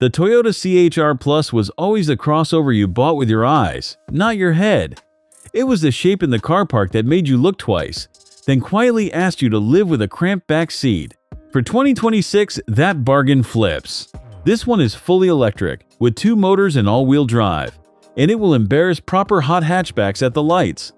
The Toyota CHR Plus was always the crossover you bought with your eyes, not your head. It was the shape in the car park that made you look twice, then quietly asked you to live with a cramped back seat. For 2026, that bargain flips. This one is fully electric, with 2 motors and all-wheel drive, and it will embarrass proper hot hatchbacks at the lights.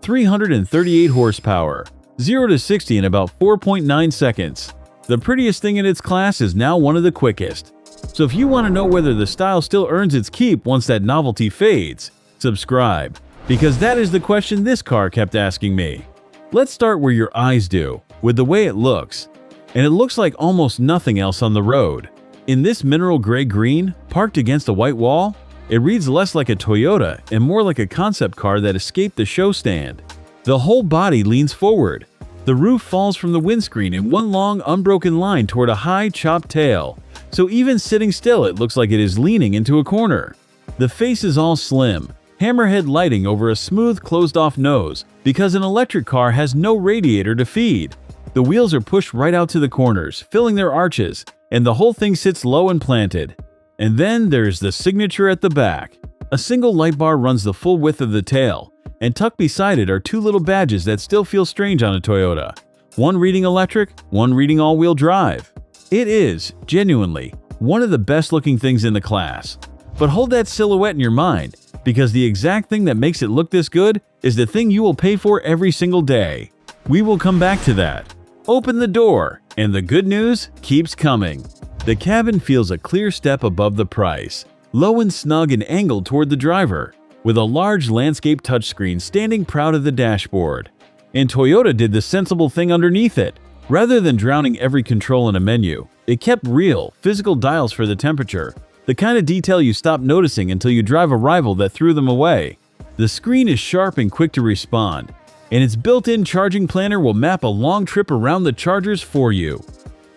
338 horsepower, 0 to 60 in about 4.9 seconds. The prettiest thing in its class is now one of the quickest. So if you want to know whether the style still earns its keep once that novelty fades, subscribe, because that is the question this car kept asking me. Let's start where your eyes do, with the way it looks. And it looks like almost nothing else on the road. In this mineral gray green, parked against a white wall, it reads less like a Toyota and more like a concept car that escaped the show stand. The whole body leans forward. The roof falls from the windscreen in one long, unbroken line toward a high, chopped tail, so even sitting still it looks like it is leaning into a corner. The face is all slim, hammerhead lighting over a smooth, closed-off nose because an electric car has no radiator to feed. The wheels are pushed right out to the corners, filling their arches, and the whole thing sits low and planted. And then there's the signature at the back. A single light bar runs the full width of the tail, and tucked beside it are 2 little badges that still feel strange on a Toyota. One reading electric, one reading all-wheel drive. It is, genuinely, one of the best-looking things in the class. But hold that silhouette in your mind, because the exact thing that makes it look this good is the thing you will pay for every single day. We will come back to that. Open the door, and the good news keeps coming. The cabin feels a clear step above the price, low and snug and angled toward the driver, with a large landscape touchscreen standing proud of the dashboard. And Toyota did the sensible thing underneath it. Rather than drowning every control in a menu, it kept real, physical dials for the temperature, the kind of detail you stop noticing until you drive a rival that threw them away. The screen is sharp and quick to respond, and its built-in charging planner will map a long trip around the chargers for you.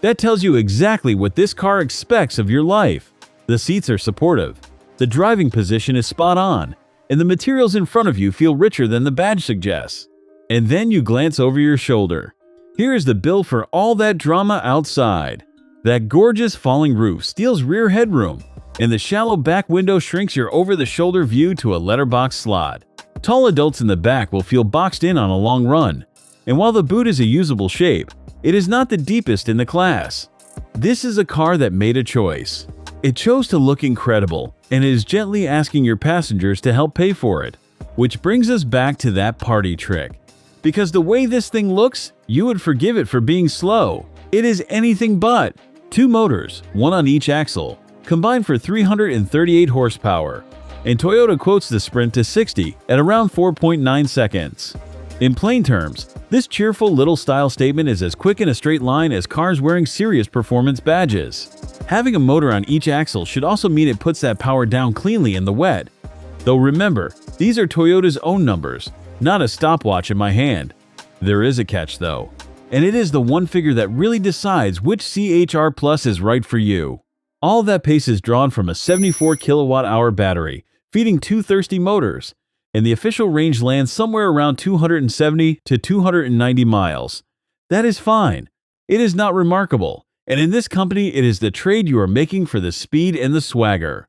That tells you exactly what this car expects of your life. The seats are supportive, the driving position is spot on, and the materials in front of you feel richer than the badge suggests. And then you glance over your shoulder. Here is the bill for all that drama outside. That gorgeous falling roof steals rear headroom, and the shallow back window shrinks your over-the-shoulder view to a letterbox slot. Tall adults in the back will feel boxed in on a long run, and while the boot is a usable shape, it is not the deepest in the class. This is a car that made a choice. It chose to look incredible, and it is gently asking your passengers to help pay for it. Which brings us back to that party trick. Because the way this thing looks, you would forgive it for being slow. It is anything but. 2 motors, one on each axle, combined for 338 horsepower. And Toyota quotes the Sprint to 60 at around 4.9 seconds. In plain terms, this cheerful little style statement is as quick in a straight line as cars wearing serious performance badges. Having a motor on each axle should also mean it puts that power down cleanly in the wet. Though remember, these are Toyota's own numbers, not a stopwatch in my hand. There is a catch though, and it is the one figure that really decides which CHR Plus is right for you. All that pace is drawn from a 74 kilowatt-hour battery, feeding 2 thirsty motors, and the official range lands somewhere around 270 to 290 miles. That is fine. It is not remarkable, and in this company it is the trade you are making for the speed and the swagger.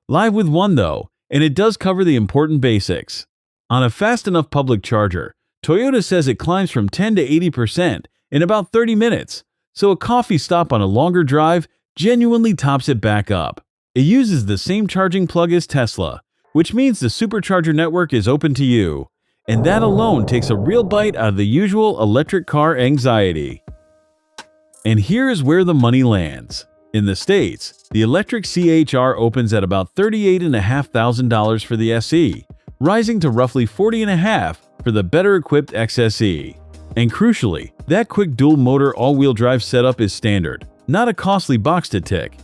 Live with one though, and it does cover the important basics. On a fast enough public charger, Toyota says it climbs from 10 to 80% in about 30 minutes, so a coffee stop on a longer drive genuinely tops it back up. It uses the same charging plug as Tesla, which means the Supercharger network is open to you, and that alone takes a real bite out of the usual electric car anxiety. And here is where the money lands. In the States, the electric CHR opens at about $38,500 for the SE, rising to roughly $40,500 for the better-equipped XSE. And crucially, that quick dual-motor all-wheel drive setup is standard, not a costly box to tick.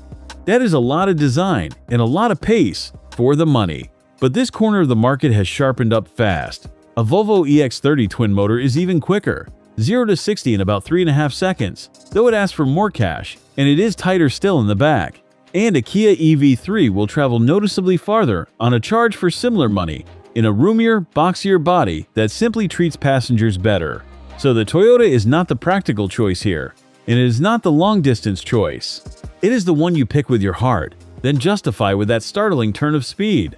That is a lot of design and a lot of pace for the money. But this corner of the market has sharpened up fast. A Volvo EX30 twin-motor is even quicker, 0 to 60 in about 3.5 seconds, though it asks for more cash, and it is tighter still in the back. And a Kia EV3 will travel noticeably farther on a charge for similar money, in a roomier, boxier body that simply treats passengers better. So the Toyota is not the practical choice here, and it is not the long-distance choice. It is the one you pick with your heart, then justify with that startling turn of speed.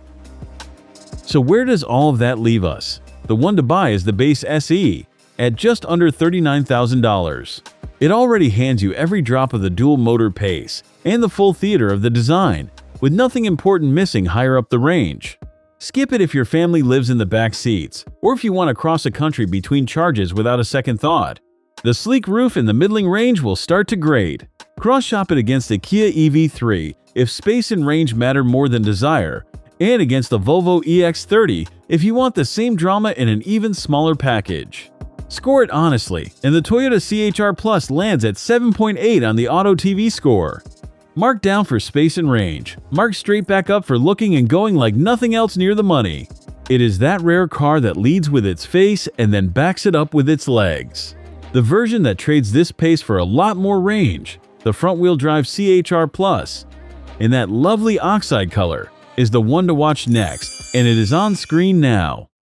So where does all of that leave us? The one to buy is the base SE, at just under $39,000. It already hands you every drop of the dual-motor pace and the full theater of the design, with nothing important missing higher up the range. Skip it if your family lives in the back seats, or if you want to cross a country between charges without a second thought. The sleek roof in the middling range will start to grade. Cross-shop it against the Kia EV3 if space and range matter more than desire, and against the Volvo EX30 if you want the same drama in an even smaller package. Score it honestly, and the Toyota CHR Plus lands at 7.8 on the Auto TV score. Mark down for space and range, mark straight back up for looking and going like nothing else near the money. It is that rare car that leads with its face and then backs it up with its legs. The version that trades this pace for a lot more range, the front-wheel drive CHR Plus, in that lovely oxide color, is the one to watch next, and it is on screen now.